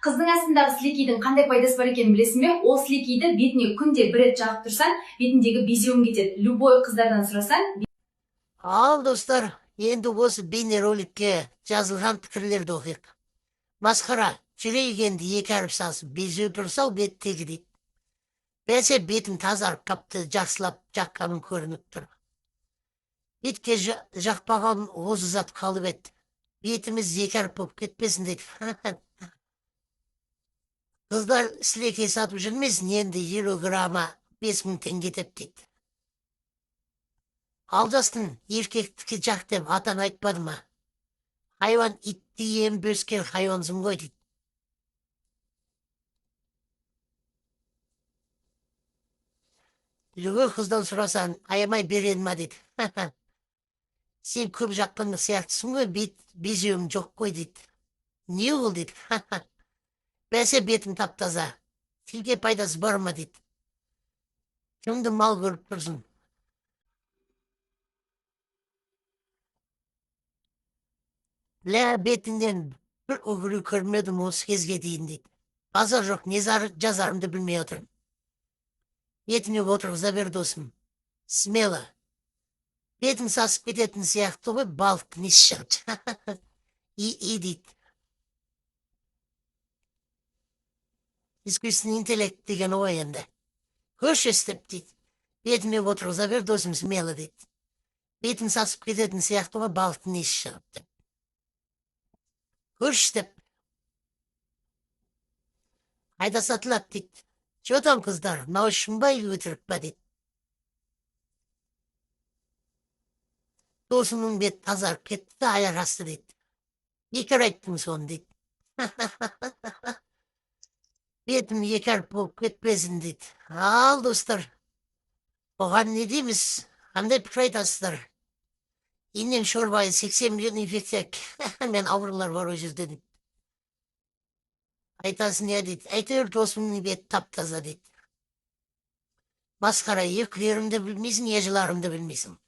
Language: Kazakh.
Қыздың астындағы сілекейдің қандай пайдасы бар екенін білесің бе? Ол сілекейді бетіне күнде бір рет жағып тұрсаң, бетіндегі безеуің кетеді. Любой қыздардан сұрасаң. Ал достар, енді осы бейнероликке жазылған пікірлерді оқиық. Масқара, жүрегенді екі әріп салсын, безеу тұрсау бет тегі дейді. Бәсе бетім тазарып қапты, жақсылап жаққаным көрініп тұр. Бетке жақпаған озы зат қалып еді. Бетіміз екі әріп болып кетпесін дейді. Қыздар сілекей сатып жүрмесін, енді 50 грамма 5000 теңге деп дейді. Алжастың еркектікі жақ деп атан айтпады ма? Хайван итті ем бөскен хайвансың ғой дейді. Любой қыздан сұрасан, аямай береді ма дейді. Сен көп жаққанды сияқтысың ғой, безеуім жоқ қой дейді. Не ол дейді. Бәсе бетім таптаза. Сізге пайдасы бар ма дейді. Кімді мал көріп тұрсың? Лә бетіңнен бір үгірі көрмедім осы кезге дейін дейді. Базар жоқ, не жазарымды білмей отырмын. Бетіме отырғыза бер досым. Смело. Бетім сасып кететін сияқты ғой, балық несі шығып. И дейді. Искусственный интеллект деген ой енді. Көрші істеп дейді. Бетіме отырғыза бер досым, смело дейді. Бетім сасып кететін сияқты ғой, балық несі шығып. Көрші істеп. Қайда сатылады дейді. Жотам қыздар, мынау шынбай өтірік па дейді. Досымның бет тазарып кетті, аяқ асты дейді. Бекер айттың соны дейді. Бетім екі әріп болып кетпесін дейді. Ал достар, оған не дейміз? Қандай пікір айтасыздар? Иннен шорбайы 80 миллион инфекция. Мен аурулар бар о жерде дейді. Айтасын не дейді. Әйтеуір досымның бет таптаза дейді. Масқара, еркілерімді білмейсің, ежіларымды білмейсің.